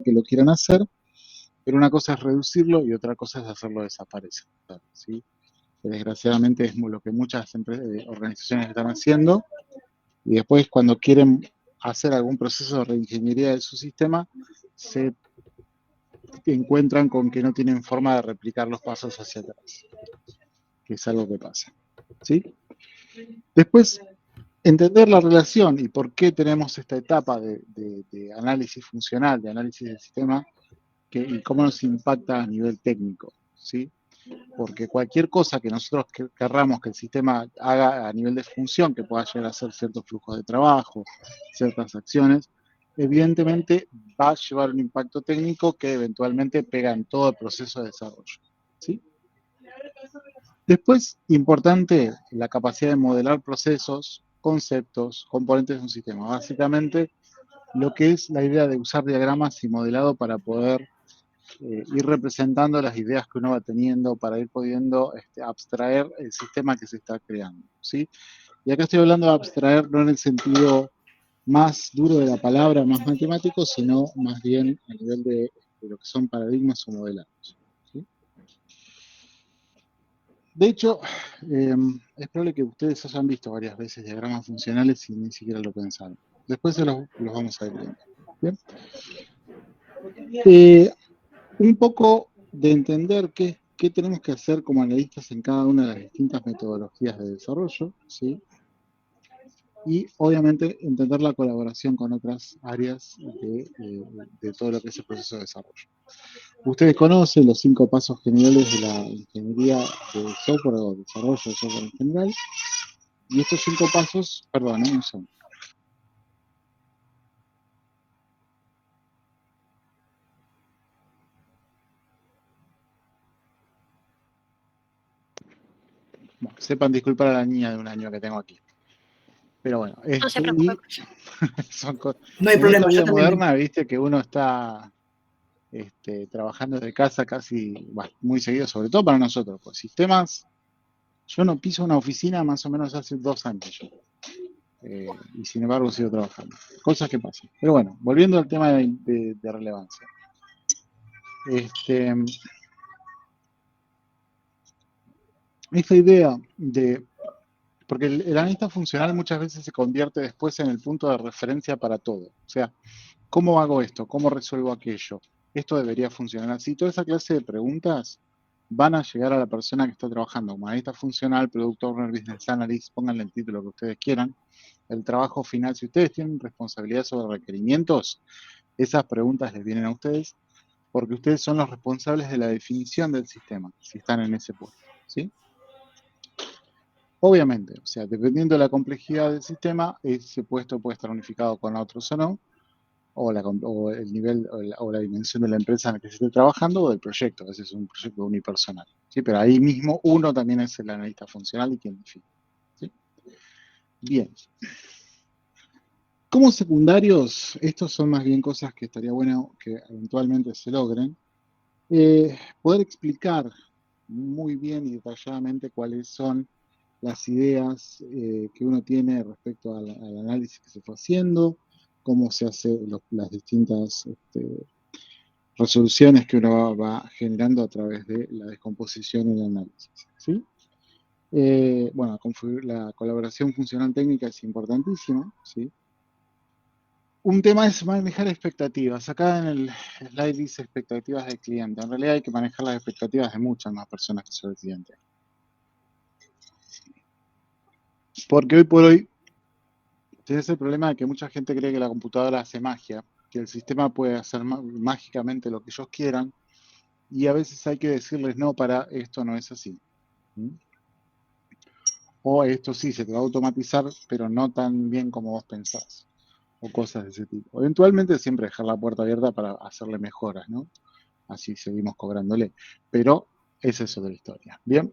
que lo quieran hacer, pero una cosa es reducirlo y otra cosa es hacerlo desaparecer, ¿sí? Que desgraciadamente es lo que muchas organizaciones están haciendo, y después cuando quieren hacer algún proceso de reingeniería de su sistema, se encuentran con que no tienen forma de replicar los pasos hacia atrás, que es algo que pasa, ¿sí? Después, entender la relación y por qué tenemos esta etapa de análisis funcional, de análisis del sistema, y cómo nos impacta a nivel técnico, ¿sí? Porque cualquier cosa que nosotros querramos que el sistema haga a nivel de función, que pueda llegar a hacer ciertos flujos de trabajo, ciertas acciones, evidentemente va a llevar un impacto técnico que eventualmente pega en todo el proceso de desarrollo, ¿sí? Después, importante, la capacidad de modelar procesos, conceptos, componentes de un sistema. Básicamente, lo que es la idea de usar diagramas y modelado para poder ir representando las ideas que uno va teniendo, para ir pudiendo abstraer el sistema que se está creando, ¿sí? Y acá estoy hablando de abstraer no en el sentido más duro de la palabra, más matemático, sino más bien a nivel de lo que son paradigmas o modelados, ¿sí? De hecho, es probable que ustedes hayan visto varias veces diagramas funcionales y ni siquiera lo pensaron. Después los vamos a ir viendo. ¿Bien? Un poco de entender qué tenemos que hacer como analistas en cada una de las distintas metodologías de desarrollo, ¿sí? Y obviamente entender la colaboración con otras áreas de todo lo que es el proceso de desarrollo. Ustedes conocen los 5 pasos generales de la ingeniería de software o desarrollo de software en general. Y estos 5 pasos, perdón, un segundo. Bueno, sepan disculpar a la niña de 1 año que tengo aquí. Pero bueno, No se preocupe. No hay en esta problema, yo vida también. moderna, viste que uno está trabajando de casa casi, bueno, muy seguido, sobre todo para nosotros, pues sistemas. Yo no piso una oficina más o menos hace 2 años yo. Y sin embargo sigo trabajando. Cosas que pasan. Pero bueno, volviendo al tema de relevancia. Esta idea de... Porque el analista funcional muchas veces se convierte después en el punto de referencia para todo. O sea, ¿cómo hago esto? ¿Cómo resuelvo aquello? Esto debería funcionar así. Toda esa clase de preguntas van a llegar a la persona que está trabajando como analista funcional, product owner, business analyst, pónganle el título que ustedes quieran. El trabajo final, si ustedes tienen responsabilidad sobre requerimientos, esas preguntas les vienen a ustedes porque ustedes son los responsables de la definición del sistema, si están en ese puesto, ¿sí? Obviamente, o sea, dependiendo de la complejidad del sistema, ese puesto puede estar unificado con otros o no, o el nivel o la dimensión de la empresa en la que se esté trabajando o del proyecto. A veces es un proyecto unipersonal, ¿sí? Pero ahí mismo uno también es el analista funcional y quien define, ¿sí? Bien. Como secundarios, estos son más bien cosas que estaría bueno que eventualmente se logren. Poder explicar muy bien y detalladamente cuáles son las ideas que uno tiene respecto al análisis que se fue haciendo, cómo se hacen las distintas resoluciones que uno va generando a través de la descomposición y el análisis, ¿sí? Bueno, la colaboración funcional técnica es importantísima, ¿sí? Un tema es manejar expectativas. Acá en el slide dice expectativas del cliente. En realidad hay que manejar las expectativas de muchas más personas que sobre el cliente. Porque hoy por hoy tienes el problema de que mucha gente cree que la computadora hace magia, que el sistema puede hacer mágicamente lo que ellos quieran, y a veces hay que decirles, no, para esto no es así. ¿Mm? O esto sí, se te va a automatizar, pero no tan bien como vos pensás. O cosas de ese tipo. Eventualmente siempre dejar la puerta abierta para hacerle mejoras, ¿no? Así seguimos cobrándole. Pero esa es otra historia. Bien.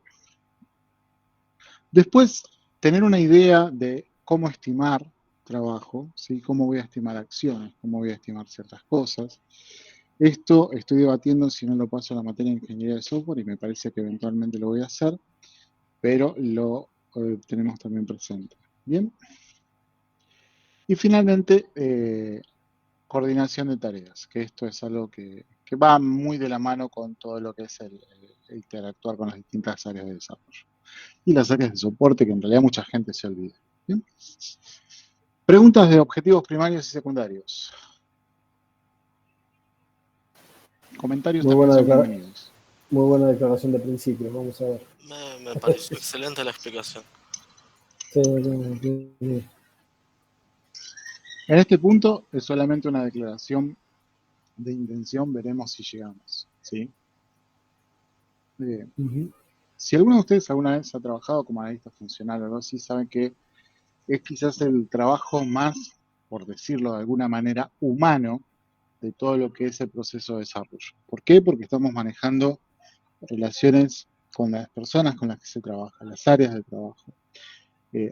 Después, tener una idea de cómo estimar trabajo, ¿sí? Cómo voy a estimar acciones, cómo voy a estimar ciertas cosas. Esto estoy debatiendo si no lo paso a la materia de ingeniería de software y me parece que eventualmente lo voy a hacer, pero lo tenemos también presente. Bien. Y finalmente, coordinación de tareas, que esto es algo que va muy de la mano con todo lo que es el interactuar con las distintas áreas de desarrollo. Y las áreas de soporte, que en realidad mucha gente se olvida. ¿Bien? Preguntas de objetivos primarios y secundarios. Comentarios también son bienvenidos. Muy buena declaración de principio, vamos a ver. Me pareció excelente la explicación. Sí. En este punto es solamente una declaración de intención, veremos si llegamos, ¿sí? Si alguno de ustedes alguna vez ha trabajado como analista funcional o algo así, saben que es quizás el trabajo más, por decirlo de alguna manera, humano de todo lo que es el proceso de desarrollo. ¿Por qué? Porque estamos manejando relaciones con las personas con las que se trabaja, las áreas de trabajo.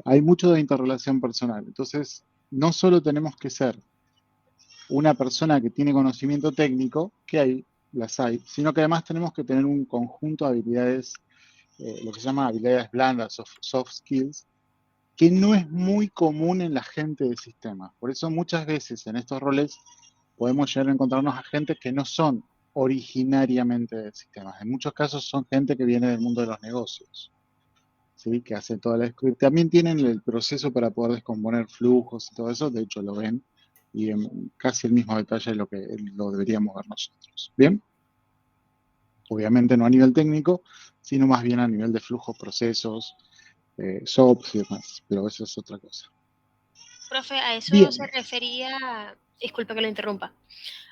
Hay mucho de interrelación personal. Entonces, no solo tenemos que ser una persona que tiene conocimiento técnico, que las hay, sino que además tenemos que tener un conjunto de habilidades, lo que se llama habilidades blandas, soft skills, que no es muy común en la gente de sistemas. Por eso muchas veces en estos roles podemos llegar a encontrarnos a gente que no son originariamente de sistemas. En muchos casos son gente que viene del mundo de los negocios, ¿sí? Que hace toda la... También tienen el proceso para poder descomponer flujos y todo eso, de hecho lo ven, y en casi el mismo detalle de lo que lo deberíamos ver nosotros. ¿Bien? Obviamente no a nivel técnico, sino más bien a nivel de flujos, procesos, SOPs y demás, pero eso es otra cosa. Profe, a eso Bien. se refería, disculpe que lo interrumpa.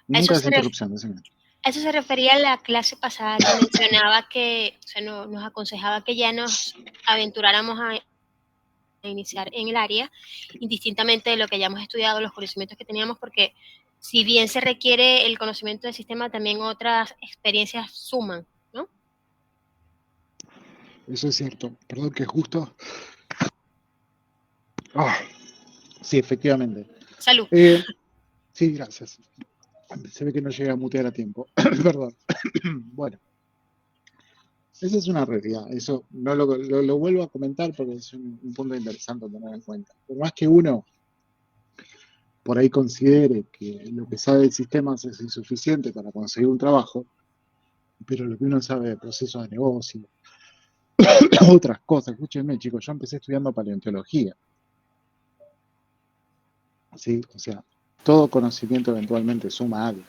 Nunca es interrupción, decime. A eso se refería la clase pasada que mencionaba que, o sea, nos aconsejaba que ya nos aventuráramos a iniciar en el área, indistintamente de lo que hayamos estudiado, los conocimientos que teníamos, porque si bien se requiere el conocimiento del sistema, también otras experiencias suman, ¿no? Eso es cierto. Perdón que justo... sí, efectivamente. Salud. Sí, gracias. Se ve que no llega a mutear a tiempo. Perdón. Bueno. Esa es una realidad. Eso no lo vuelvo a comentar porque es un punto interesante a tener en cuenta. Por más que uno por ahí considere que lo que sabe de sistemas es insuficiente para conseguir un trabajo, pero lo que uno sabe de procesos de negocio, otras cosas. Escúchenme, chicos, yo empecé estudiando paleontología. ¿Sí? O sea, todo conocimiento eventualmente suma algo.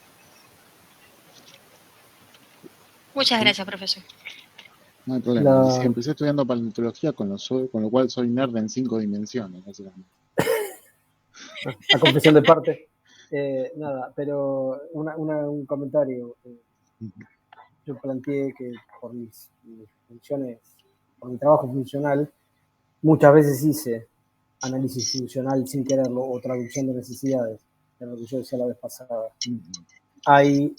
Muchas ¿Sí? gracias, profesor. No hay problema. Dice que empecé estudiando paleontología, con lo cual soy nerd en 5 dimensiones, básicamente. A confesión de parte. Nada, pero un comentario. Yo planteé que por mis funciones, por mi trabajo funcional, muchas veces hice análisis funcional sin quererlo o traducción de necesidades, de lo que yo decía la vez pasada. Hay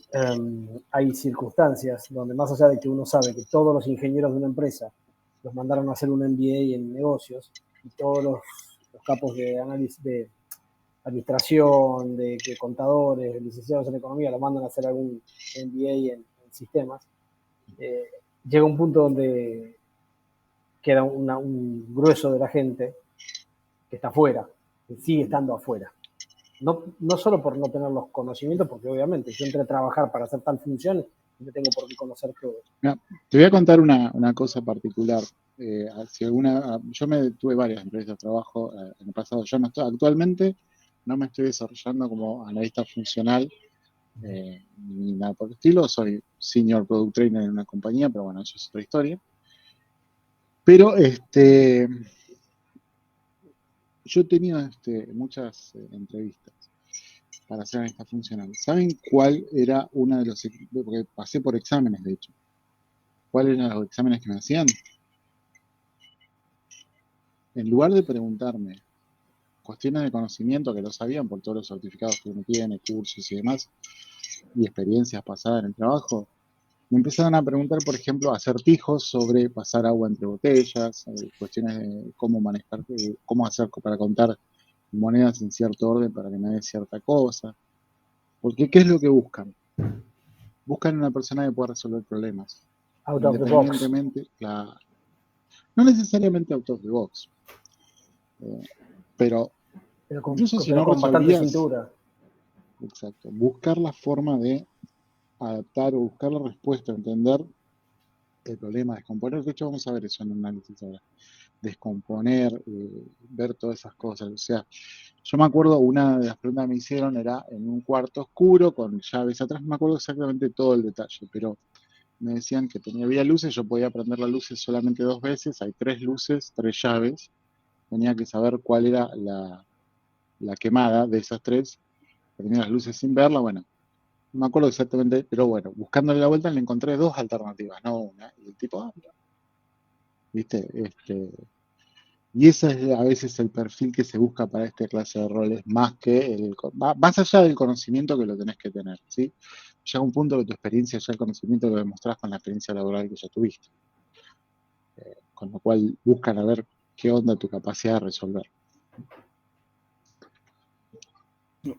circunstancias donde más allá de que uno sabe que todos los ingenieros de una empresa los mandaron a hacer un MBA en negocios y todos los capos de análisis de administración, de contadores, licenciados en economía lo mandan a hacer algún MBA en sistemas, llega un punto donde queda un grueso de la gente que está afuera, que sigue estando afuera. No solo por no tener los conocimientos, porque obviamente yo entré a trabajar para hacer tal función y no tengo por qué conocer todo. No, te voy a contar una cosa particular. Yo tuve varias empresas de trabajo en el pasado. Yo actualmente no me estoy desarrollando como analista funcional ni nada por el estilo. Soy senior product trainer en una compañía, pero bueno, eso es otra historia. Pero yo he tenido muchas entrevistas para ser analista funcional. ¿Saben cuál era una de los... Porque pasé por exámenes, de hecho. ¿Cuáles eran los exámenes que me hacían? En lugar de preguntarme cuestiones de conocimiento que lo sabían por todos los certificados que uno tiene, cursos y demás, y experiencias pasadas en el trabajo, me empezaron a preguntar, por ejemplo, acertijos sobre pasar agua entre botellas, cuestiones de cómo manejar, cómo hacer para contar monedas en cierto orden para que me dé cierta cosa. Porque, ¿qué es lo que buscan? Buscan una persona que pueda resolver problemas. Out of the box. Independientemente, no necesariamente out of the box. Pero incluso si no con bastante resolvías, cintura. Exacto. Buscar la forma de adaptar o buscar la respuesta, entender el problema, descomponer. De hecho, vamos a ver eso en el análisis ahora. Descomponer, ver todas esas cosas. O sea, yo me acuerdo, una de las preguntas que me hicieron era en un cuarto oscuro con llaves atrás. No me acuerdo exactamente todo el detalle, pero me decían que había luces, yo podía prender las luces solamente 2 veces. Hay 3 luces, 3 llaves. Tenía que saber cuál era la quemada de esas 3. Tenía las luces sin verla, bueno. No me acuerdo exactamente, pero bueno, buscándole la vuelta le encontré 2 alternativas, no una. Y el tipo, ¿viste? Y ese es a veces el perfil que se busca para esta clase de roles, más que más allá del conocimiento que lo tenés que tener, ¿sí? Llega un punto que tu experiencia, ya el conocimiento lo demostrás con la experiencia laboral que ya tuviste. Con lo cual buscan a ver qué onda tu capacidad de resolver.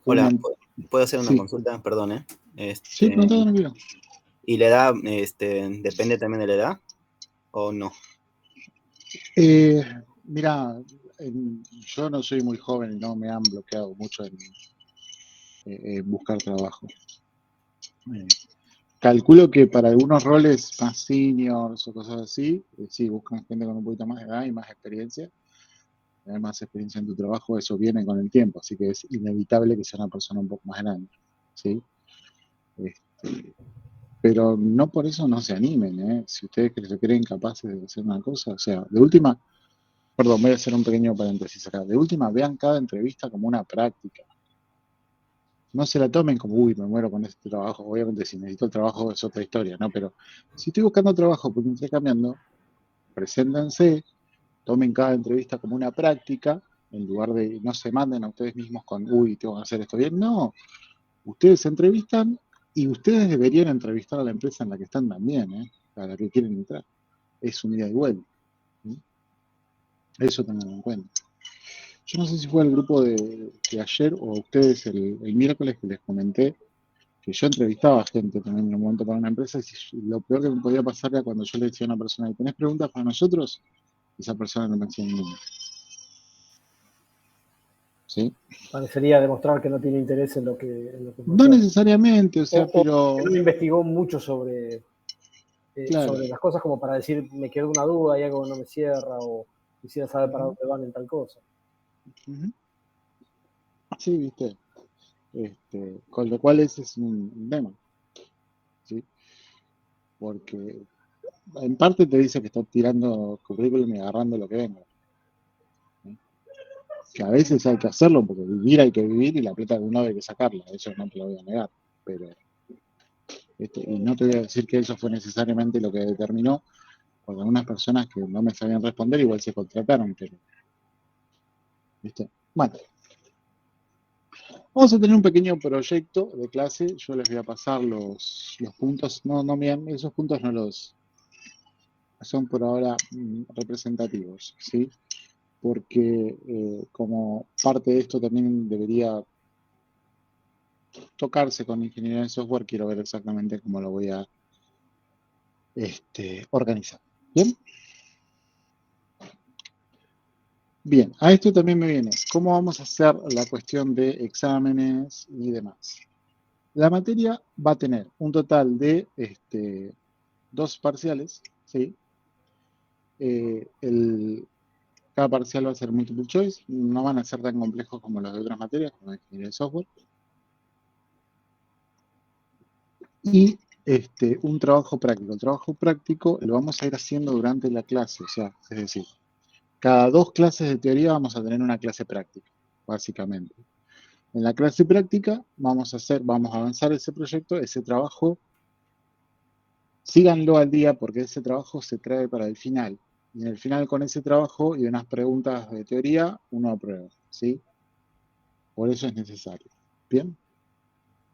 Hola, ¿puedo hacer una Sí. consulta? Perdón, Sí, preguntá, tranquilo. ¿Y la edad depende también de la edad o no? Mira, yo no soy muy joven y no me han bloqueado mucho en buscar trabajo. Calculo que para algunos roles más seniors o cosas así, sí, buscan gente con un poquito más de edad y más experiencia. Tener más experiencia en tu trabajo, eso viene con el tiempo, así que es inevitable que sea una persona un poco más grande, ¿sí? Pero no por eso no se animen, ¿eh? Si ustedes se creen capaces de hacer una cosa, o sea, de última, perdón, voy a hacer un pequeño paréntesis acá, de última vean cada entrevista como una práctica. No se la tomen como, uy, me muero con este trabajo. Obviamente, si necesito el trabajo es otra historia, ¿no? Pero si estoy buscando trabajo porque me estoy cambiando, preséntense, tomen cada entrevista como una práctica, en lugar de no se manden a ustedes mismos con, uy, tengo que hacer esto bien. No, ustedes se entrevistan y ustedes deberían entrevistar a la empresa en la que están también, ¿eh? A la que quieren entrar. Es un ida y vuelta. ¿Sí? Eso tengan en cuenta. Yo no sé si fue el grupo de ayer o ustedes el miércoles que les comenté que yo entrevistaba gente también en un momento para una empresa y lo peor que me podía pasar era cuando yo le decía a una persona, ¿tenés preguntas para nosotros? Esa persona no me hacía ninguna. ¿Sí? Parecería demostrar que no tiene interés en lo que No necesariamente, o sea, pero... que no investigó mucho sobre Claro. las cosas como para decir, me quedó una duda, hay algo que no me cierra, o quisiera saber para dónde van en tal cosa. Sí, viste. Con lo cual ese es un tema. ¿Sí? Porque en parte te dice que está tirando currículum y agarrando lo que venga. ¿Sí? Que a veces hay que hacerlo porque vivir hay que vivir y la plata de uno hay que sacarla, eso no te lo voy a negar. Pero, y no te voy a decir que eso fue necesariamente lo que determinó, porque algunas personas que no me sabían responder igual se contrataron, pero, ¿viste? Bueno, vamos a tener un pequeño proyecto de clase, yo les voy a pasar los puntos, esos puntos no los son por ahora representativos, ¿sí? Porque como parte de esto también debería tocarse con ingeniería de software, quiero ver exactamente cómo lo voy a organizar. ¿Bien? Bien, a esto también me viene, ¿cómo vamos a hacer la cuestión de exámenes y demás? La materia va a tener un total de 2 parciales, ¿sí? Cada parcial va a ser multiple choice, no van a ser tan complejos como los de otras materias, como la ingeniería de software. Y un trabajo práctico. El trabajo práctico lo vamos a ir haciendo durante la clase, o sea, es decir, cada 2 clases de teoría vamos a tener una clase práctica, básicamente. En la clase práctica vamos a avanzar ese proyecto, ese trabajo, síganlo al día porque ese trabajo se trae para el final. Y en el final con ese trabajo y unas preguntas de teoría, uno aprueba, ¿sí? Por eso es necesario. ¿Bien?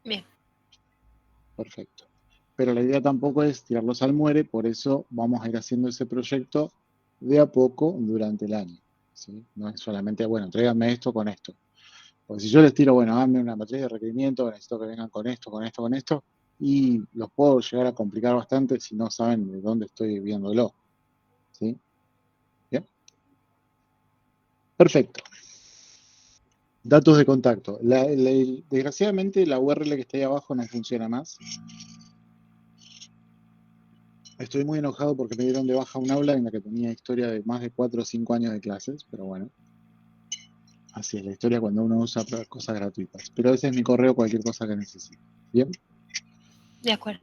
Bien. Perfecto. Pero la idea tampoco es tirarlos al muere, por eso vamos a ir haciendo ese proyecto de a poco durante el año, ¿sí? No es solamente, bueno, tráiganme esto con esto. Porque si yo les tiro, bueno, háganme una matriz de requerimiento, necesito que vengan con esto, con esto, con esto, y los puedo llegar a complicar bastante si no saben de dónde estoy viéndolo. ¿Sí? Bien. Perfecto. Datos de contacto. Desgraciadamente la URL que está ahí abajo no funciona más. Estoy muy enojado porque me dieron de baja un aula en la que tenía historia de más de 4 o 5 años de clases, pero bueno, así es la historia cuando uno usa cosas gratuitas. Pero ese es mi correo, cualquier cosa que necesite. Bien. De acuerdo.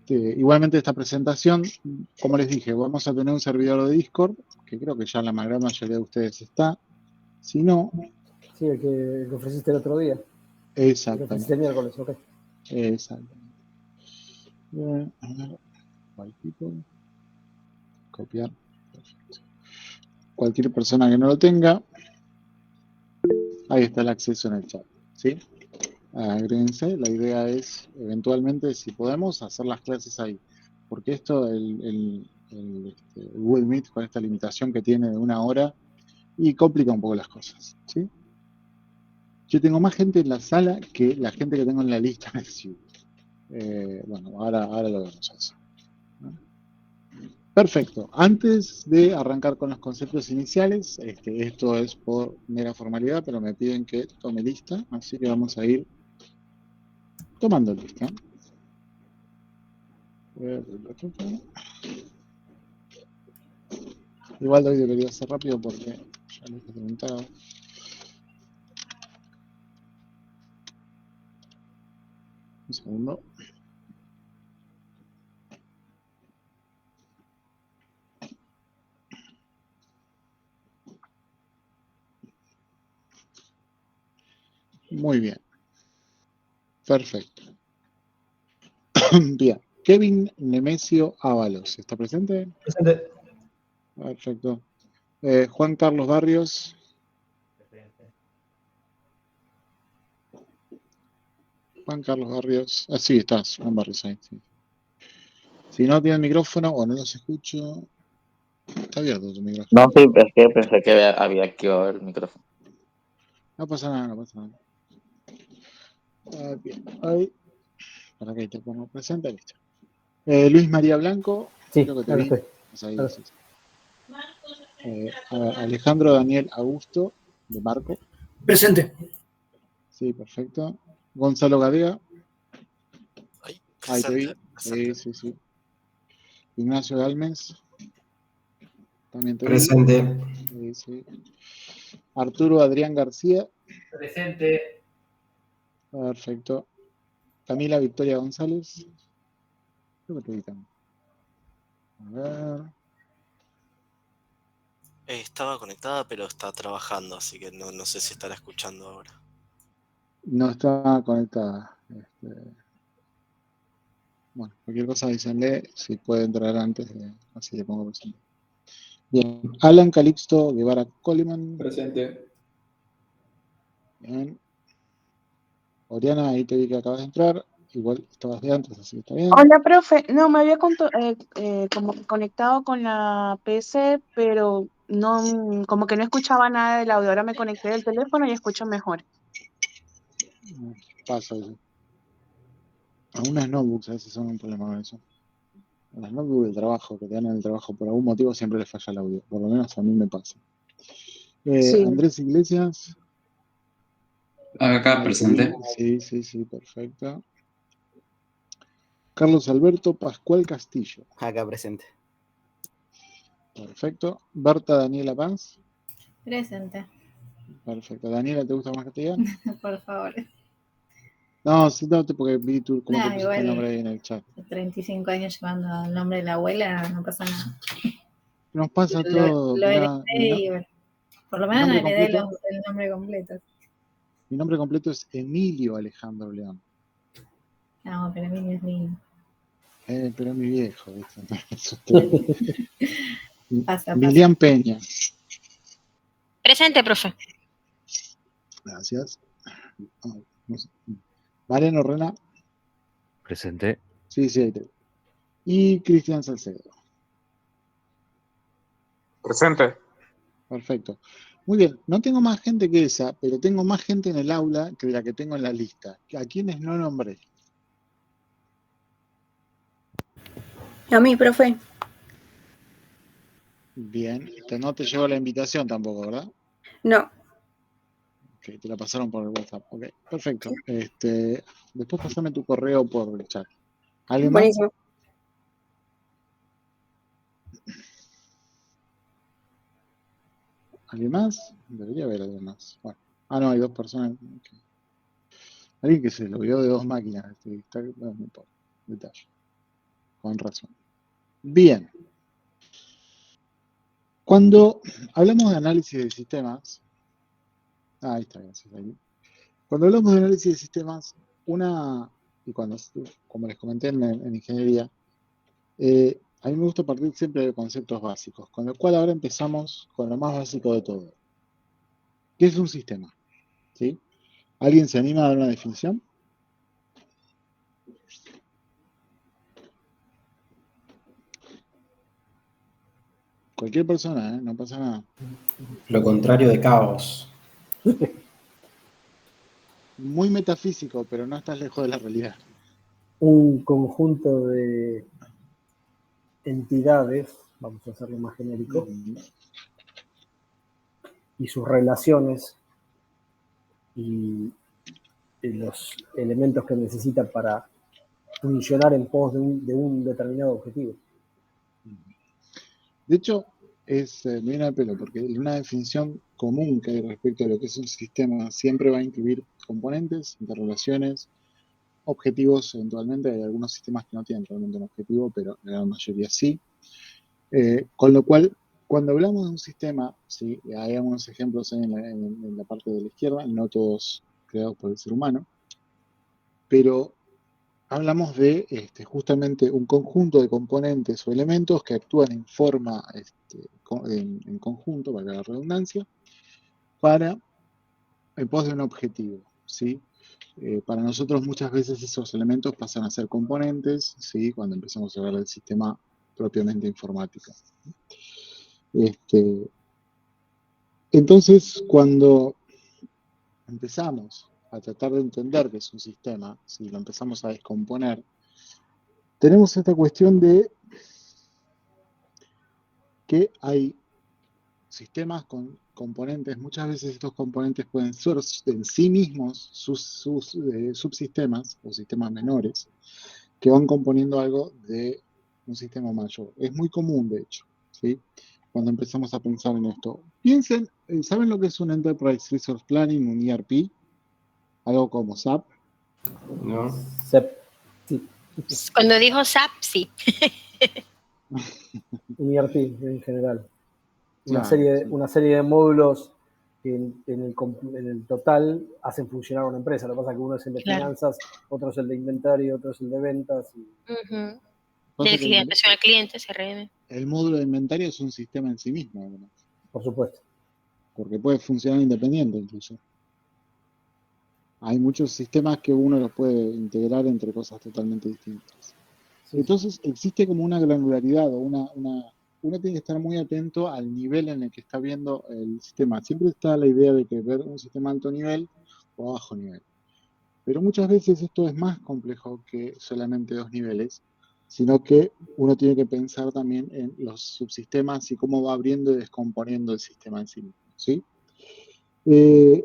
Igualmente esta presentación, como les dije, vamos a tener un servidor de Discord, que creo que ya la gran mayoría de ustedes está. Si no, Sí, el que ofreciste el otro día. El que ofreciste el exactamente. miércoles, ok. Exactamente. Bien, a ver, cualquier, copiar. Perfecto. Cualquier persona que no lo tenga, ahí está el acceso en el chat. ¿Sí? Agréguense. La idea es, eventualmente, si podemos, hacer las clases ahí. Porque esto, el Google Meet, con esta limitación que tiene de 1 hora, y complica un poco las cosas. ¿Sí? Yo tengo más gente en la sala que la gente que tengo en la lista en el sitio. Bueno, ahora lo vemos eso. ¿No? Perfecto. Antes de arrancar con los conceptos iniciales, esto es por mera formalidad, pero me piden que tome lista, así que vamos a ir tomando lista. Igual hoy debería ser rápido porque ya les he preguntado. Un segundo. Muy bien. Perfecto. Bien. Kevin Nemesio Ábalos, ¿está presente? Presente. Perfecto. Juan Carlos Barrios. Juan Carlos Barrios. Ah, sí, estás, Juan Barrios ahí. Sí. Si no tiene el micrófono o no los escucho, está abierto tu micrófono. No, sí, es que pensé que había activado el micrófono. No pasa nada, no pasa nada. Bien, ahí. Para que te pongo presente, listo. Luis María Blanco. Sí, Creo que te acá vi. estoy. Pues ahí, Claro. sí. Alejandro Daniel Augusto, de Marco. Presente. Sí, perfecto. Gonzalo Gadea. Ahí, Ahí te vi. presente. Sí. Ignacio Galmes. También te Presente. vi. Sí. Arturo Adrián García. Presente. Perfecto. Camila Victoria González. Creo que te vi también. A ver. Estaba conectada, pero está trabajando, así que no sé si estará escuchando ahora. No está conectada. Bueno, cualquier cosa díganle si puede entrar antes, así le pongo presente. Bien, Alan Calixto Guevara Coleman. Presente. Bien. Oriana, ahí te vi que acabas de entrar. Igual estabas de antes, así que está bien. Hola, profe. No, me había como conectado con la PC, pero no, como que no escuchaba nada del audio. Ahora me conecté del teléfono y escucho mejor. Pasa eso. Algunas notebooks a veces son un problema con eso. Las notebooks del trabajo, que te dan en el trabajo, por algún motivo siempre les falla el audio. Por lo menos a mí me pasa. Sí. Andrés Iglesias. Acá, Ahí te vi. presente. Sí, perfecto. Carlos Alberto Pascual Castillo. Acá presente. Perfecto. Berta Daniela Paz. Presente, Perfecto. Daniela, ¿te gusta más que te digan? por favor. No, sí, no, porque vi cómo te Nah, pusiste el nombre igual ahí en el chat. 35 años llevando el nombre de la abuela, no pasa nada. Nos pasa Lo, todo. lo Mirá, heredé y bueno, por lo mi menos no nombre heredé completo, el nombre completo. mi nombre completo es Emilio Alejandro León. No, pero a mí no es lindo. Pero es mi viejo, ¿viste? Es usted. Pasa. Milian Peña. Presente, profe. Gracias. No sé. Mariano Rena. Presente. Sí, ahí te veo. Y Cristian Salcedo. Presente. Perfecto. Muy bien, no tengo más gente que esa, pero tengo más gente en el aula que la que tengo en la lista. ¿A quienes no nombré? A mí, profe. Bien, no te llegó la invitación tampoco, ¿verdad? No. Ok, te la pasaron por el WhatsApp. Ok, perfecto. Después pasame tu correo por el chat. ¿Alguien más? Buenísimo. ¿Alguien más? Debería haber alguien más. Bueno. No, hay 2 personas. Okay. Alguien que se lo vio de 2 máquinas. No importa. Detalle. Con razón. Bien. Cuando hablamos de análisis de sistemas, ahí está, gracias. Cuando hablamos de análisis de sistemas, y como les comenté en ingeniería, a mí me gusta partir siempre de conceptos básicos, con lo cual ahora empezamos con lo más básico de todo. ¿Qué es un sistema? ¿Sí? ¿Alguien se anima a dar una definición? Cualquier persona, no pasa nada. Lo contrario de caos. Muy metafísico, pero no estás lejos de la realidad. Un conjunto de entidades, vamos a hacerlo más genérico, y sus relaciones y los elementos que necesitan para funcionar en pos de un determinado objetivo. De hecho, me viene al pelo, porque una definición común que hay respecto a lo que es un sistema siempre va a incluir componentes, interrelaciones, objetivos. Eventualmente hay algunos sistemas que no tienen realmente un objetivo, pero la gran mayoría sí. Con lo cual, cuando hablamos de un sistema, ¿sí? Hay algunos ejemplos en la parte de la izquierda, no todos creados por el ser humano, pero hablamos de justamente un conjunto de componentes o elementos que actúan en forma, en conjunto, valga la redundancia, en pos de un objetivo, ¿sí? Para nosotros muchas veces esos elementos pasan a ser componentes, ¿sí? Cuando empezamos a hablar del sistema propiamente informático. Entonces, cuando empezamos a tratar de entender qué es un sistema, si lo empezamos a descomponer, tenemos esta cuestión de que hay sistemas con componentes. Muchas veces estos componentes pueden ser en sí mismos subsistemas o sistemas menores que van componiendo algo de un sistema mayor. Es muy común, de hecho, ¿sí? Cuando empezamos a pensar en esto. Piensen, ¿saben lo que es un Enterprise Resource Planning, un ERP? Algo como SAP. ¿No? SAP, sí. Cuando dijo SAP, sí. Un ERP en general. Claro, Una serie de módulos que en el total hacen funcionar una empresa. Lo que pasa es que uno es el de finanzas, otro es el de inventario, otro es el de ventas. De atención al cliente, CRM. El módulo de inventario es un sistema en sí mismo, además. Por supuesto. Porque puede funcionar independiente incluso. Hay muchos sistemas que uno los puede integrar entre cosas totalmente distintas. Sí. Entonces existe como una granularidad o uno tiene que estar muy atento al nivel en el que está viendo el sistema. Siempre está la idea de que ver un sistema alto nivel o bajo nivel. Pero muchas veces esto es más complejo que solamente 2 niveles, sino que uno tiene que pensar también en los subsistemas y cómo va abriendo y descomponiendo el sistema en sí mismo, ¿sí?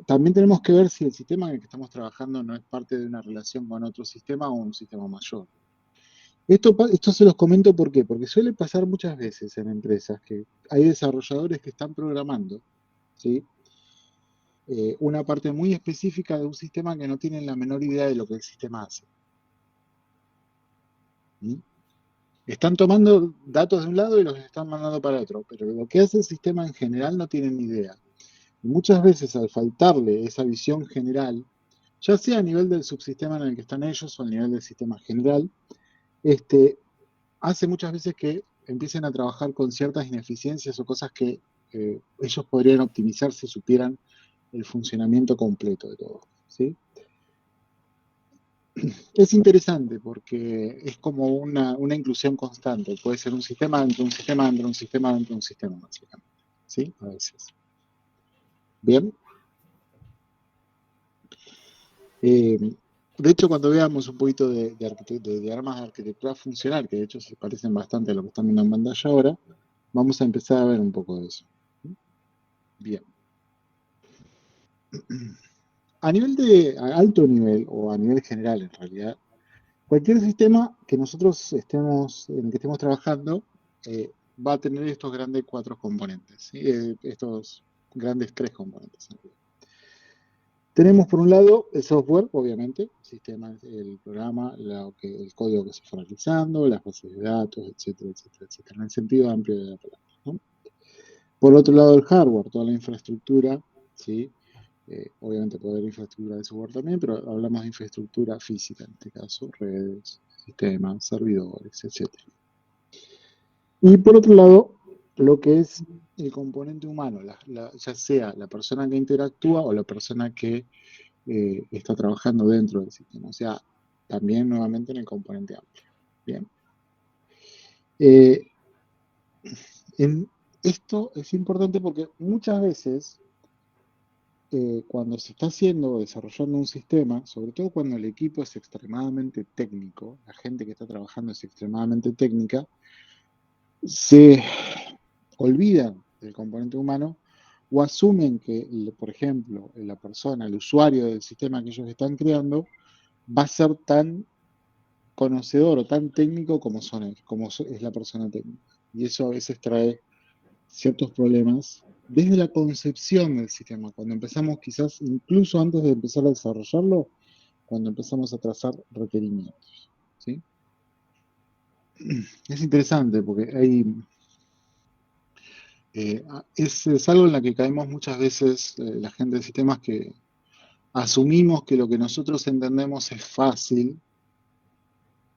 También tenemos que ver si el sistema en el que estamos trabajando no es parte de una relación con otro sistema o un sistema mayor. Esto se los comento ¿por qué? Porque suele pasar muchas veces en empresas que hay desarrolladores que están programando, ¿sí? Una parte muy específica de un sistema que no tienen la menor idea de lo que el sistema hace. ¿Mm? Están tomando datos de un lado y los están mandando para otro, pero lo que hace el sistema en general no tienen ni idea. Y muchas veces al faltarle esa visión general, ya sea a nivel del subsistema en el que están ellos o a nivel del sistema general, hace muchas veces que empiecen a trabajar con ciertas ineficiencias o cosas que ellos podrían optimizar si supieran el funcionamiento completo de todo, ¿sí? Es interesante porque es como una inclusión constante. Puede ser un sistema dentro de un sistema, dentro de un sistema, dentro de un sistema, básicamente, ¿sí? A veces. Bien. De hecho, cuando veamos un poquito de diagramas de arquitectura funcional, que de hecho se parecen bastante a lo que están viendo en pantalla ahora, vamos a empezar a ver un poco de eso. Bien. a nivel de a alto nivel o a nivel general en realidad, cualquier sistema que nosotros en el que estemos trabajando va a tener estos grandes 4 componentes, ¿sí? Estos grandes 3 componentes. Tenemos por un lado el software, obviamente, el sistema, el programa, el código que se está realizando, las bases de datos, etcétera, etcétera, etcétera, en el sentido amplio de la palabra, ¿no? Por otro lado, el hardware, toda la infraestructura, ¿sí? Obviamente puede haber infraestructura de software también, pero hablamos de infraestructura física, en este caso, redes, sistemas, servidores, etcétera. Y por otro lado, lo que es el componente humano, ya sea la persona que interactúa o la persona que está trabajando dentro del sistema. O sea, también nuevamente en el componente amplio. Bien. Esto es importante porque muchas veces cuando se está haciendo o desarrollando un sistema, sobre todo cuando el equipo es extremadamente técnico, la gente que está trabajando es extremadamente técnica, se olvidan del componente humano o asumen que, por ejemplo, la persona, el usuario del sistema que ellos están creando, va a ser tan conocedor o tan técnico como es la persona técnica. Y eso a veces trae ciertos problemas desde la concepción del sistema, cuando empezamos quizás, incluso antes de empezar a desarrollarlo, cuando empezamos a trazar requerimientos, ¿sí? Es interesante porque es algo en la que caemos muchas veces la gente de sistemas, que asumimos que lo que nosotros entendemos es fácil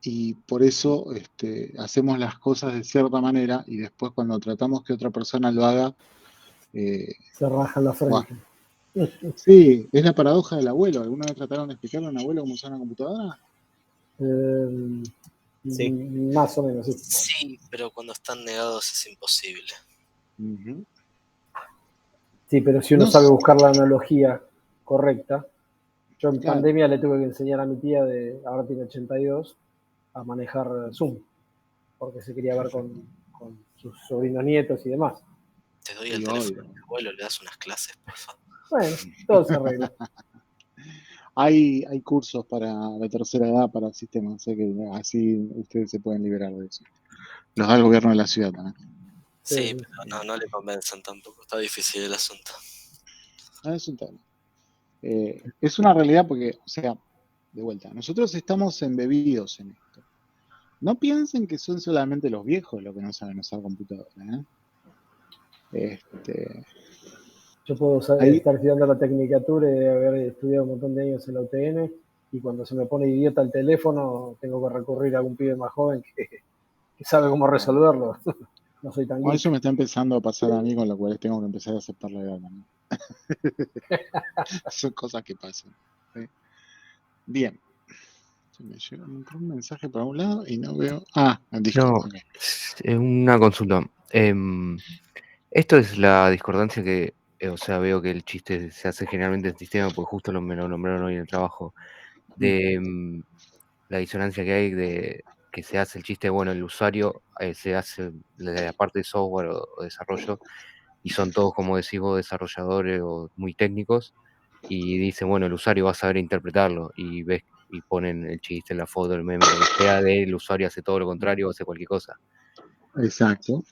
y por eso hacemos las cosas de cierta manera y después cuando tratamos que otra persona lo haga, Se raja la frente. sí, es la paradoja del abuelo. ¿Alguna vez trataron de explicarle a un abuelo cómo usar una computadora? Sí. Más o menos, sí. Sí, pero cuando están negados es imposible. Uh-huh. Sí, pero si uno sabe buscar la analogía correcta. Yo en Claro. pandemia le tuve que enseñar a mi tía, ahora tiene 82, a manejar Zoom, porque se quería ver con sus sobrinos nietos y demás. Te doy el teléfono de mi abuelo, le das unas clases, por favor. Bueno, todo se arregla. Hay cursos para la tercera edad para sistemas, que así ustedes se pueden liberar de eso. Los da el gobierno de la ciudad también. Sí, pero no le convencen tampoco, está difícil el asunto. Es un tema. Es una realidad porque, o sea, de vuelta, nosotros estamos embebidos en esto. No piensen que son solamente los viejos los que no saben usar computadora, Yo puedo estar estudiando la Tecnicatura y haber estudiado un montón de años en la UTN, y cuando se me pone idiota el teléfono, tengo que recurrir a algún pibe más joven que sabe cómo resolverlo. No soy tan geek. Eso me está empezando a pasar a mí, con lo cual tengo que empezar a aceptar la edad también. Son cosas que pasan. ¿Sí? Bien. Se me llegó un mensaje para un lado y no veo. No, okay. Una consulta. Esto es la discordancia que, o sea, veo que el chiste se hace generalmente en el sistema, porque justo me lo nombraron hoy en el trabajo, de la disonancia que hay de que se hace el chiste, bueno, el usuario se hace la parte de software o desarrollo, y son todos, como decís vos, desarrolladores o muy técnicos, y dicen, bueno, el usuario va a saber interpretarlo, y ponen el chiste, la foto, el meme, lo que sea, el usuario hace todo lo contrario, hace cualquier cosa. Exacto.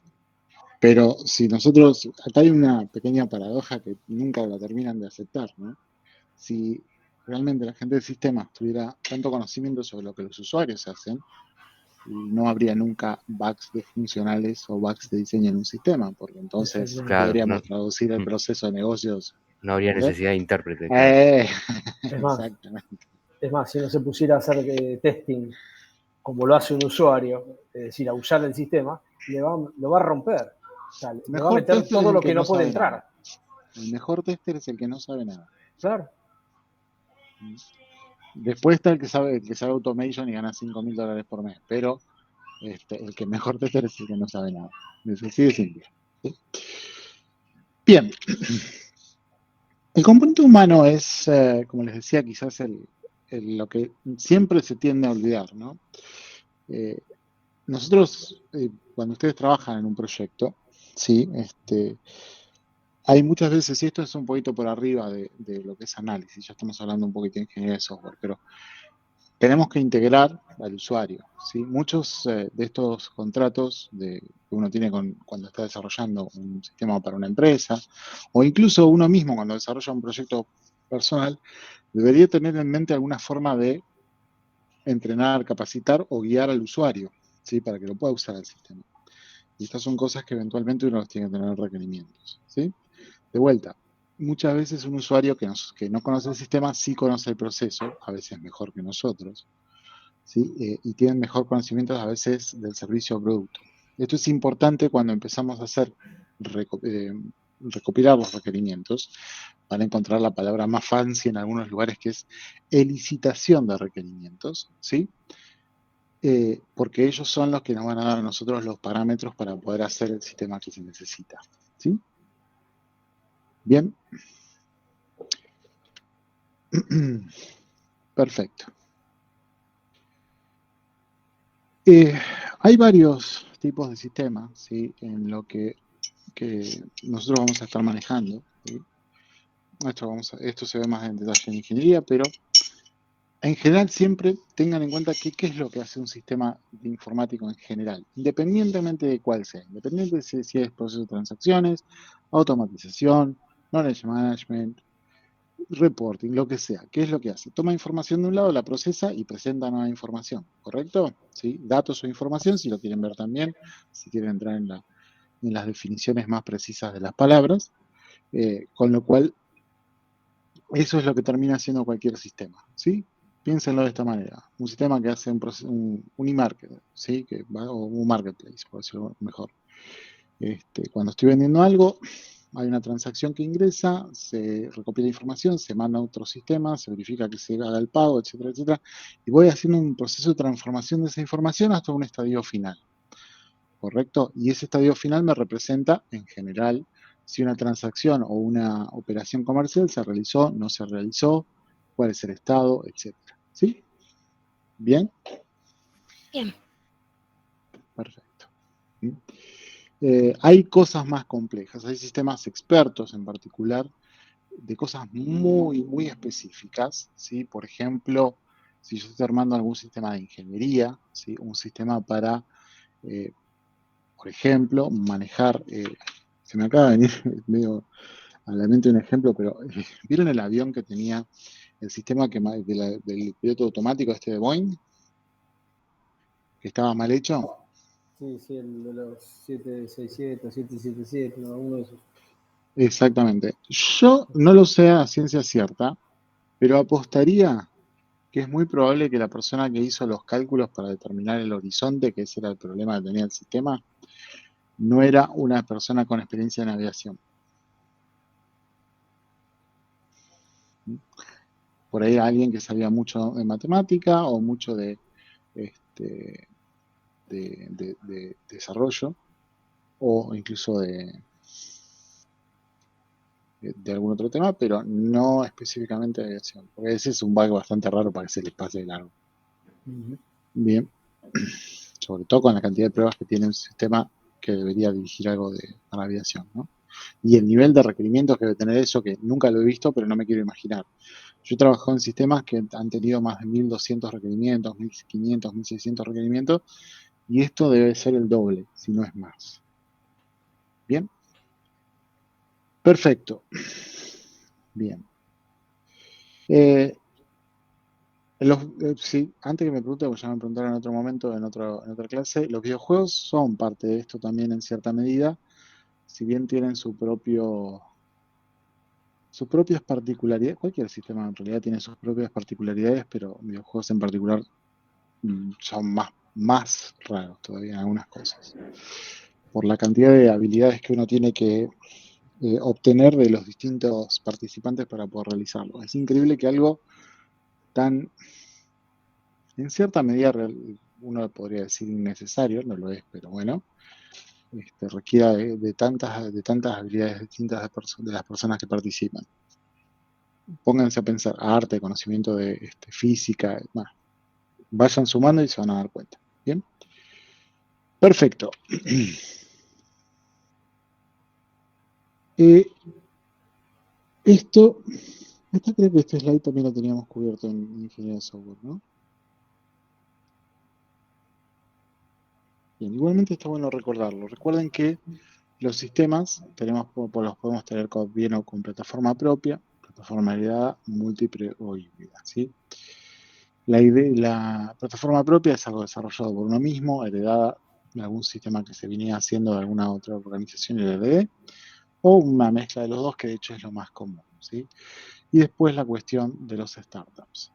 Pero si nosotros, acá hay una pequeña paradoja que nunca la terminan de aceptar, ¿no? Si realmente la gente del sistema tuviera tanto conocimiento sobre lo que los usuarios hacen, no habría nunca bugs funcionales o bugs de diseño en un sistema, porque entonces podríamos traducir el proceso de negocios. No habría necesidad de intérprete. Exactamente. Es más, si uno se pusiera a hacer testing como lo hace un usuario, es decir, a usar el sistema, lo va a romper. O sea, le va a meter todo lo que no puede entrar. Nada. El mejor tester es el que no sabe nada. Claro. Después está el que sabe automation y gana $5,000 por mes, pero el que mejor tester es el que no sabe nada. Es así de simple. ¿Sí? Bien. El componente humano es, como les decía, quizás lo que siempre se tiende a olvidar, ¿no? Nosotros, cuando ustedes trabajan en un proyecto, ¿sí? Hay muchas veces, y esto es un poquito por arriba de lo que es análisis, ya estamos hablando un poquito de ingeniería de software, pero tenemos que integrar al usuario, ¿sí? Muchos de estos contratos que uno tiene cuando está desarrollando un sistema para una empresa, o incluso uno mismo cuando desarrolla un proyecto personal, debería tener en mente alguna forma de entrenar, capacitar o guiar al usuario, ¿sí? Para que lo pueda usar el sistema. Y estas son cosas que eventualmente uno los tiene que tener en requerimientos, ¿sí? De vuelta, muchas veces un usuario que no conoce el sistema sí conoce el proceso, a veces mejor que nosotros, ¿sí? Y tienen mejor conocimiento a veces del servicio o producto. Esto es importante cuando empezamos a hacer recopilar los requerimientos. Van a encontrar la palabra más fancy en algunos lugares, que es elicitación de requerimientos, ¿sí? Porque ellos son los que nos van a dar a nosotros los parámetros para poder hacer el sistema que se necesita, ¿sí? Bien. Perfecto. Hay varios tipos de sistemas, ¿sí? En lo que nosotros vamos a estar manejando, ¿sí? Esto se ve más en detalle en ingeniería, pero en general siempre tengan en cuenta qué es lo que hace un sistema informático en general, independientemente de cuál sea, independientemente de si es proceso de transacciones, automatización, knowledge management, reporting, lo que sea. ¿Qué es lo que hace? Toma información de un lado, la procesa y presenta nueva información, ¿correcto? ¿Sí? Datos o información, si lo quieren ver también, si quieren entrar en las definiciones más precisas de las palabras, con lo cual eso es lo que termina haciendo cualquier sistema, ¿sí? Piénsenlo de esta manera. Un sistema que hace un e-market, ¿sí? O un marketplace, por decirlo mejor. Cuando estoy vendiendo algo, hay una transacción que ingresa, se recopila información, se manda a otro sistema, se verifica que se haga el pago, etcétera, etcétera. Y voy haciendo un proceso de transformación de esa información hasta un estadio final, ¿correcto? Y ese estadio final me representa, en general, si una transacción o una operación comercial se realizó, no se realizó, cuál es el estado, etcétera. ¿Sí? ¿Bien? Bien. Perfecto. Hay cosas más complejas, hay sistemas expertos en particular de cosas muy, muy específicas, ¿sí? Por ejemplo, si yo estoy armando algún sistema de ingeniería, ¿sí? Un sistema para, por ejemplo, manejar, se me acaba de venir medio a la mente un ejemplo, pero ¿vieron el avión que tenía el sistema del piloto automático de Boeing? Que estaba mal hecho. Sí, el de los 767 o 777, ¿no? Uno de esos. Exactamente. Yo no lo sé a ciencia cierta, pero apostaría que es muy probable que la persona que hizo los cálculos para determinar el horizonte, que ese era el problema que tenía el sistema, no era una persona con experiencia en aviación. Por ahí alguien que sabía mucho de matemática o mucho de desarrollo, o incluso de algún otro tema, pero no específicamente de aviación, porque ese es un bug bastante raro para que se les pase de largo. Bien, sobre todo con la cantidad de pruebas que tiene un sistema que debería dirigir algo para aviación, ¿no? Y el nivel de requerimientos que debe tener eso, que nunca lo he visto, pero no me quiero imaginar. Yo he trabajado en sistemas que han tenido más de 1200 requerimientos, 1500, 1600 requerimientos, y esto debe ser el doble, si no es más. Bien. Perfecto. Bien. Sí, antes que me pregunte, porque ya me preguntaron en otro momento, en otra clase, los videojuegos son parte de esto también en cierta medida, si bien tienen sus propias particularidades. Cualquier sistema en realidad tiene sus propias particularidades, pero videojuegos en particular son más raros todavía en algunas cosas, por la cantidad de habilidades que uno tiene que obtener de los distintos participantes para poder realizarlo. Es increíble que algo tan, en cierta medida, uno podría decir innecesario, no lo es, pero bueno, requiera de tantas habilidades distintas de las personas que participan. Pónganse a pensar, arte, conocimiento de física, vayan sumando y se van a dar cuenta. Bien, perfecto. Esto creo que este slide también lo teníamos cubierto en ingeniería de software, ¿no? Bien, igualmente está bueno recordarlo. Recuerden que los sistemas los podemos tener bien o con plataforma propia, plataforma heredada, múltiple o híbrida, ¿sí? La plataforma propia es algo desarrollado por uno mismo, heredada de algún sistema que se venía haciendo de alguna otra organización y lo heredé, o una mezcla de los dos, que de hecho es lo más común, ¿sí? Y después la cuestión de los startups.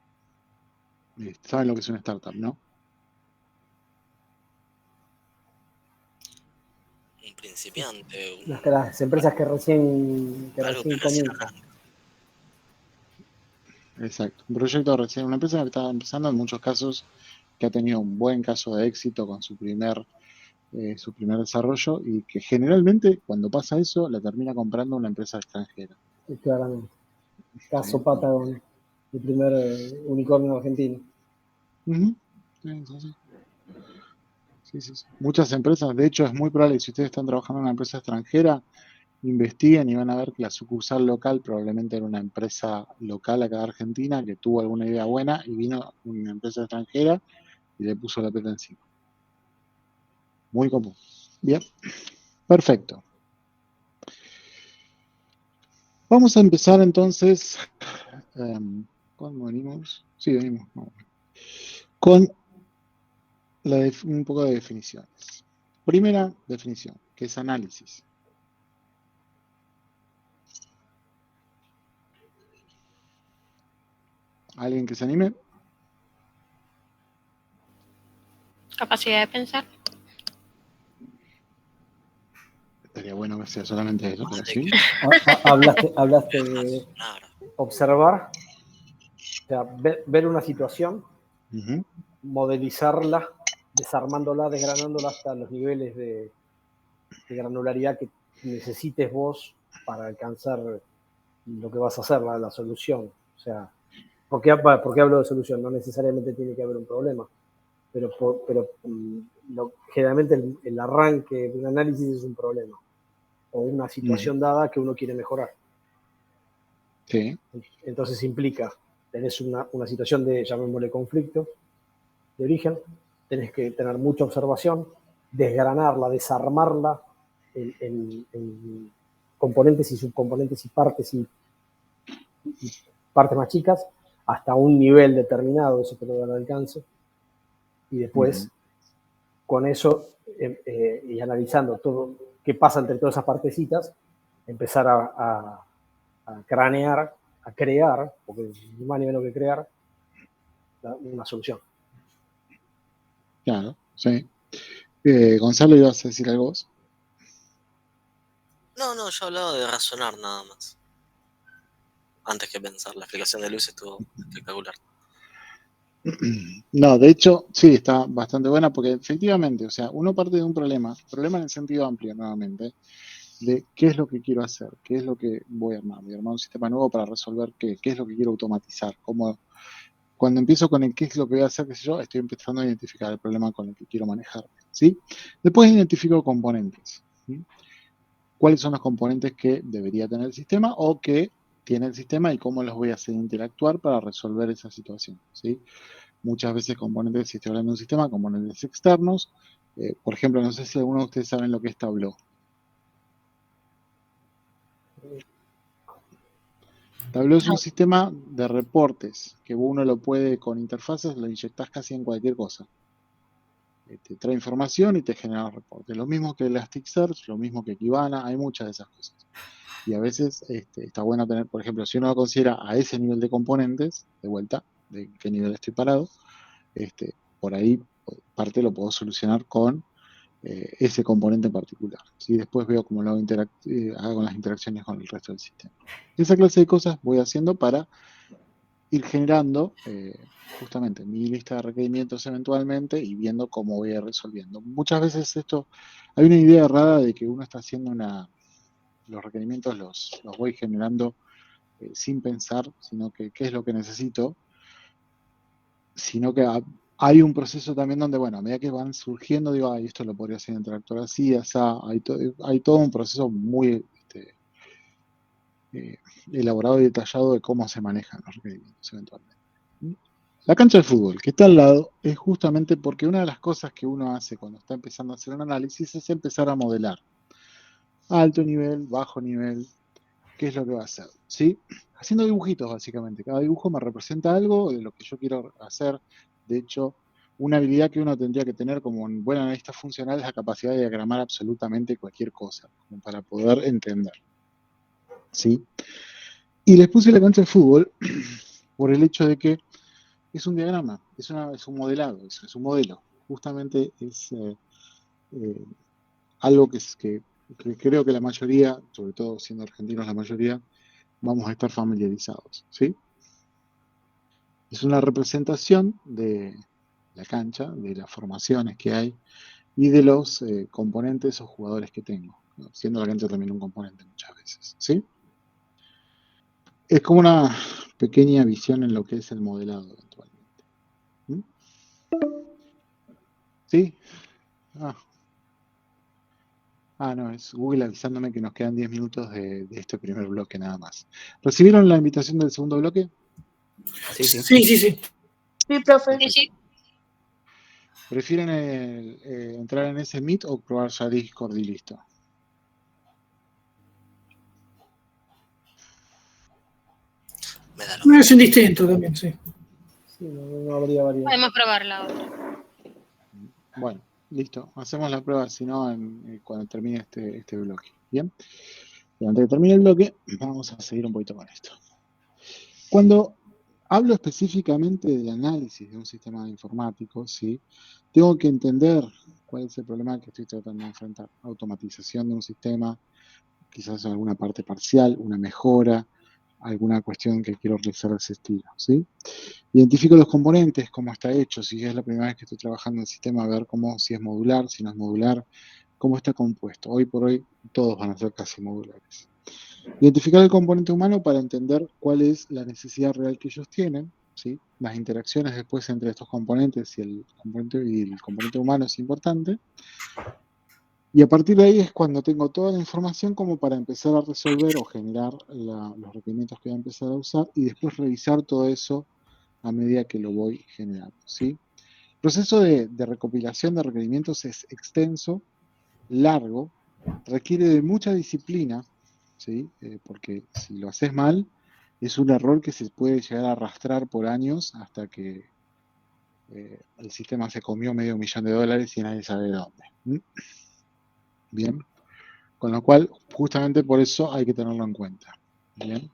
¿Saben lo que es una startup, no? Un principiante, Las empresas que recién algo que recién comienzan. Exacto. Un proyecto recién, una empresa que está empezando, en muchos casos, que ha tenido un buen caso de éxito con su primer desarrollo, y que generalmente cuando pasa eso la termina comprando una empresa extranjera. Sí, claramente. Caso Patagon, el primer unicornio argentino. Sí. Muchas empresas, de hecho es muy probable que si ustedes están trabajando en una empresa extranjera, investiguen y van a ver que la sucursal local probablemente era una empresa local acá de Argentina que tuvo alguna idea buena y vino una empresa extranjera y le puso la peta encima. Muy común. Bien, perfecto. Vamos a empezar entonces. ¿Cuándo venimos? Sí, venimos. Con un poco de definiciones. Primera definición, que es análisis. ¿Alguien que se anime? Capacidad de pensar. Estaría bueno que sea solamente eso, pero sí. Hablaste de observar, o sea, ver una situación, modelizarla, desarmándola, desgranándola hasta los niveles de granularidad que necesites vos para alcanzar lo que vas a hacer, la solución. O sea, ¿por qué hablo de solución? No necesariamente tiene que haber un problema, pero generalmente el arranque de un análisis es un problema o una situación dada que uno quiere mejorar. Sí. Entonces implica, tenés una situación de, llamémosle, conflicto de origen, tenés que tener mucha observación, desgranarla, desarmarla en componentes y subcomponentes y partes más chicas, hasta un nivel determinado, eso te lo da al alcance, y después, con eso, y analizando todo qué pasa entre todas esas partecitas, empezar a cranear, a crear, porque ni más ni menos que crear, una solución. Claro, sí. Gonzalo, ¿ibas a decir algo vos? No, yo hablaba de razonar nada más. Antes que pensar, la explicación de Luis estuvo espectacular. No, de hecho, sí, está bastante buena porque efectivamente, o sea, uno parte de un problema en el sentido amplio nuevamente, de qué es lo que quiero hacer, qué es lo que voy a armar. Voy a armar un sistema nuevo para resolver qué es lo que quiero automatizar. Cuando empiezo con el qué es lo que voy a hacer, qué sé yo, estoy empezando a identificar el problema con el que quiero manejar, ¿sí? Después identifico componentes, ¿sí? ¿Cuáles son los componentes que debería tener el sistema o que tiene el sistema y cómo los voy a hacer interactuar para resolver esa situación, ¿sí? Muchas veces componentes, si estoy hablando de un sistema, componentes externos. Por ejemplo, no sé si alguno de ustedes saben lo que es Tableau. Tableau es un sistema de reportes que uno lo puede, con interfaces, lo inyectas casi en cualquier cosa. Te trae información y te genera los reportes. Lo mismo que Elasticsearch, lo mismo que Kibana, hay muchas de esas cosas. Y a veces está bueno tener, por ejemplo, si uno lo considera a ese nivel de componentes, de vuelta, de qué nivel estoy parado, por ahí parte lo puedo solucionar con ese componente en particular. ¿Sí? Después veo cómo lo hago las interacciones con el resto del sistema. Esa clase de cosas voy haciendo para ir generando justamente mi lista de requerimientos eventualmente y viendo cómo voy a ir resolviendo. Muchas veces hay una idea errada de que uno está haciendo los requerimientos los voy generando sin pensar, sino que qué es lo que necesito, sino que hay un proceso también donde, bueno, a medida que van surgiendo, digo, ay, esto lo podría hacer interactuar así, así, hay todo un proceso muy elaborado y detallado de cómo se manejan los requerimientos eventualmente. La cancha de fútbol que está al lado es justamente porque una de las cosas que uno hace cuando está empezando a hacer un análisis es empezar a modelar. Alto nivel, bajo nivel, qué es lo que va a hacer, ¿sí? Haciendo dibujitos, básicamente. Cada dibujo me representa algo de lo que yo quiero hacer. De hecho, una habilidad que uno tendría que tener como un buen analista funcional es la capacidad de diagramar absolutamente cualquier cosa, como para poder entender, ¿sí? Y les puse la cancha de fútbol por el hecho de que es un diagrama, es un modelado, es un modelo. Justamente es algo que creo que la mayoría, sobre todo siendo argentinos la mayoría, vamos a estar familiarizados, ¿sí? Es una representación de la cancha, de las formaciones que hay y de los componentes o jugadores que tengo, ¿no? Siendo la cancha también un componente muchas veces, ¿sí? Es como una pequeña visión en lo que es el modelado eventualmente. ¿Mm? ¿Sí? No, es Google avisándome que nos quedan 10 minutos de este primer bloque nada más. ¿Recibieron la invitación del segundo bloque? Sí. Sí, profe. Sí. ¿Prefieren entrar en ese Meet o probar ya Discord y listo? Es indistinto también, sí. Sí, no habría variedad. Podemos probar la otra. Bueno, listo. Hacemos la prueba, si no, cuando termine este bloque. ¿Bien? Y antes de que termine el bloque, vamos a seguir un poquito con esto. Cuando hablo específicamente del análisis de un sistema informático, ¿sí? Tengo que entender cuál es el problema que estoy tratando de enfrentar. Automatización de un sistema, quizás alguna parte parcial, una mejora, alguna cuestión que quiero realizar de ese estilo, ¿sí? Identifico los componentes, cómo está hecho, si es la primera vez que estoy trabajando en el sistema, ver si es modular, si no es modular, cómo está compuesto. Hoy por hoy todos van a ser casi modulares. Identificar el componente humano para entender cuál es la necesidad real que ellos tienen, ¿sí? Las interacciones después entre estos componentes y el componente humano es importante. Y a partir de ahí es cuando tengo toda la información como para empezar a resolver o generar los requerimientos que voy a empezar a usar y después revisar todo eso a medida que lo voy generando, ¿sí? El proceso de recopilación de requerimientos es extenso, largo, requiere de mucha disciplina, ¿sí? Porque si lo haces mal, es un error que se puede llegar a arrastrar por años hasta que el sistema se comió $500,000 y nadie sabe de dónde. ¿Mm? Bien. Con lo cual, justamente por eso hay que tenerlo en cuenta. Bien.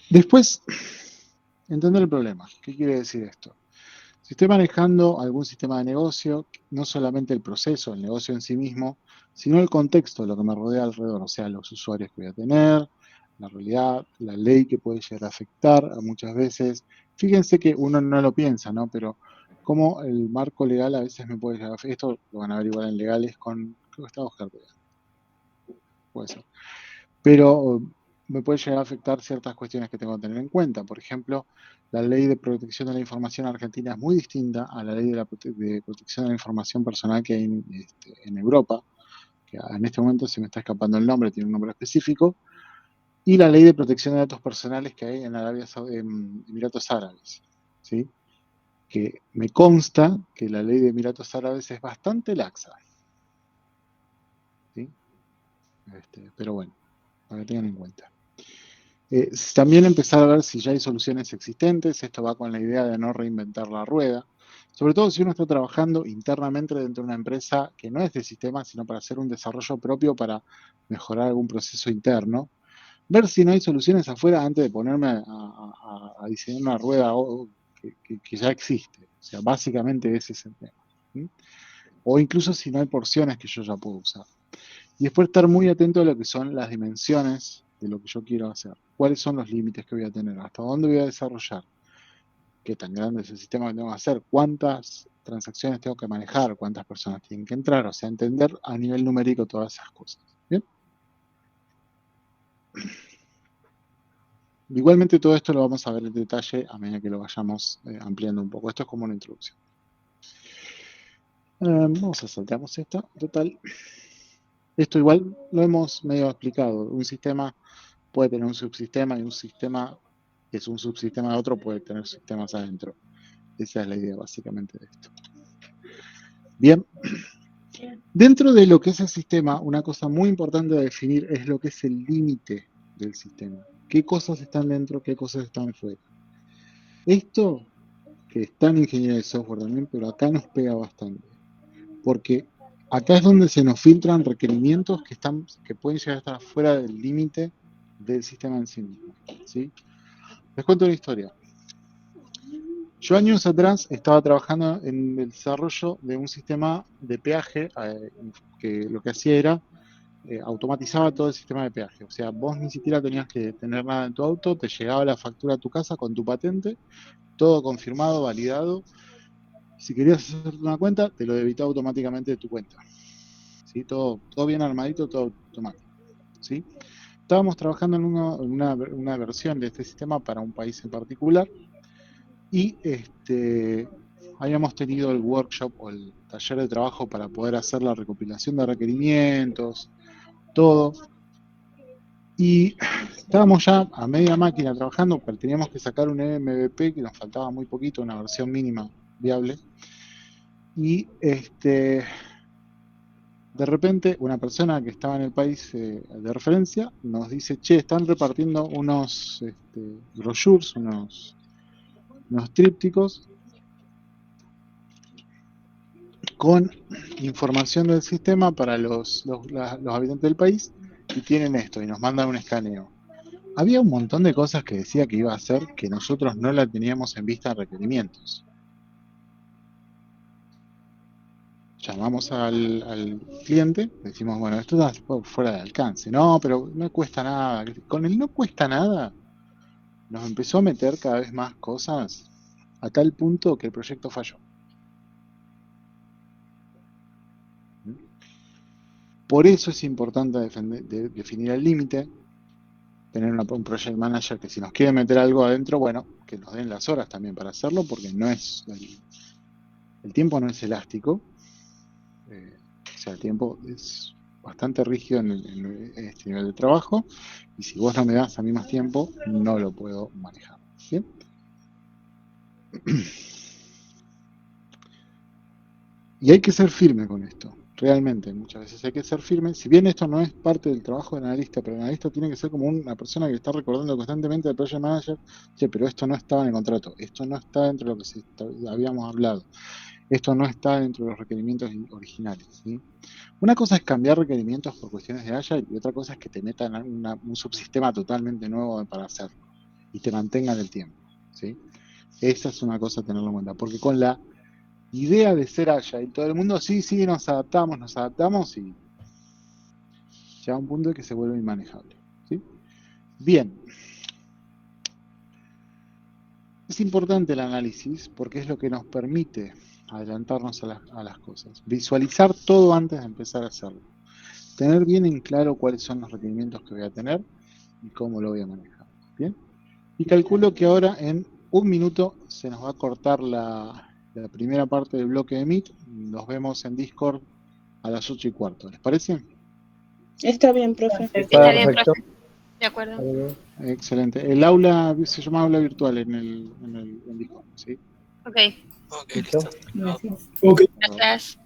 Después, entender el problema. ¿Qué quiere decir esto? Si estoy manejando algún sistema de negocio, no solamente el proceso, el negocio en sí mismo, sino el contexto, lo que me rodea alrededor, o sea, los usuarios que voy a tener, la realidad, la ley que puede llegar a afectar a muchas veces. Fíjense que uno no lo piensa, ¿no? Pero cómo el marco legal a veces me puede llegar a afectar. Esto lo van a averiguar en legales con, creo que está Oscar, puede ser. Pero me puede llegar a afectar ciertas cuestiones que tengo que tener en cuenta. Por ejemplo, la ley de protección de la información argentina es muy distinta a la ley de protección de la información personal que hay en Europa, que en este momento se me está escapando el nombre, tiene un nombre específico, y la ley de protección de datos personales que hay en en Emiratos Árabes, ¿sí? Que me consta que la ley de Emiratos Árabes es bastante laxa, ¿sí? Pero bueno, para que tengan en cuenta. También empezar a ver si ya hay soluciones existentes. Esto va con la idea de no reinventar la rueda. Sobre todo si uno está trabajando internamente dentro de una empresa que no es de sistemas, sino para hacer un desarrollo propio para mejorar algún proceso interno. Ver si no hay soluciones afuera antes de ponerme a diseñar una rueda que ya existe. O sea, básicamente ese es el tema. ¿Sí? O incluso si no hay porciones que yo ya puedo usar. Y después estar muy atento a lo que son las dimensiones de lo que yo quiero hacer. ¿Cuáles son los límites que voy a tener? ¿Hasta dónde voy a desarrollar? ¿Qué tan grande es el sistema que tengo que hacer? ¿Cuántas transacciones tengo que manejar? ¿Cuántas personas tienen que entrar? O sea, entender a nivel numérico todas esas cosas. ¿Bien? Igualmente todo esto lo vamos a ver en detalle a medida que lo vayamos ampliando un poco. Esto es como una introducción. Vamos a saltarnos esta. Total. Esto igual lo hemos medio explicado. Un sistema puede tener un subsistema y un sistema que es un subsistema de otro puede tener sistemas adentro. Esa es la idea básicamente de esto. Bien. Dentro de lo que es el sistema, una cosa muy importante de definir es lo que es el límite del sistema. ¿Qué cosas están dentro, qué cosas están fuera? Esto, que está en ingeniería de software también, pero acá nos pega bastante. Porque acá es donde se nos filtran requerimientos que pueden llegar a estar fuera del límite del sistema en sí mismo, ¿sí? Les cuento una historia. Yo años atrás estaba trabajando en el desarrollo de un sistema de peaje que lo que hacía era automatizaba todo el sistema de peaje. O sea, vos ni siquiera tenías que tener nada en tu auto, te llegaba la factura a tu casa con tu patente, todo confirmado, validado. Si querías hacer una cuenta, te lo debitaba automáticamente de tu cuenta. ¿Sí? Todo bien armadito, todo automático. ¿Sí? Estábamos trabajando en una versión de este sistema para un país en particular y habíamos tenido el workshop o el taller de trabajo para poder hacer la recopilación de requerimientos, todo. Y estábamos ya a media máquina trabajando, pero teníamos que sacar un MVP que nos faltaba muy poquito, una versión mínima viable. Y de repente una persona que estaba en el país de referencia nos dice, che, están repartiendo unos brochures, unos trípticos con información del sistema para los habitantes del país y tienen esto y nos mandan un escaneo. Había un montón de cosas que decía que iba a hacer que nosotros no la teníamos en vista en requerimientos. Llamamos al cliente, decimos, bueno, esto está fuera de alcance. No, pero no cuesta nada. Con el no cuesta nada, nos empezó a meter cada vez más cosas a tal punto que el proyecto falló. Por eso es importante definir el límite, tener un project manager que si nos quiere meter algo adentro, bueno, que nos den las horas también para hacerlo, porque no es el tiempo no es elástico. O sea, el tiempo es bastante rígido en este nivel de trabajo, y si vos no me das a mí más tiempo, no lo puedo manejar. ¿Bien? Y hay que ser firme con esto, realmente, muchas veces hay que ser firme. Si bien esto no es parte del trabajo del analista, pero el analista tiene que ser como una persona que está recordando constantemente al project manager, che, pero esto no estaba en el contrato, esto no está dentro de lo que habíamos hablado, esto no está dentro de los requerimientos originales, ¿sí? Una cosa es cambiar requerimientos por cuestiones de Agile y otra cosa es que te metan un subsistema totalmente nuevo para hacerlo y te mantengan el tiempo, ¿sí? Esa es una cosa a tenerlo en cuenta, porque con la idea de ser Agile, todo el mundo sí, nos adaptamos y llega un punto en que se vuelve inmanejable, ¿sí? Bien. Es importante el análisis porque es lo que nos permite adelantarnos a las cosas. Visualizar todo antes de empezar a hacerlo. Tener bien en claro cuáles son los requerimientos que voy a tener y cómo lo voy a manejar. ¿Bien? Y calculo que ahora en un minuto se nos va a cortar la primera parte del bloque de Meet. Nos vemos en Discord a las 8:15. ¿Les parece? Está bien, profe. Está bien, profe. De acuerdo. Excelente. El aula se llama aula virtual en Discord, ¿sí? Ok. Ok, listo. Gracias. Ok. Gracias.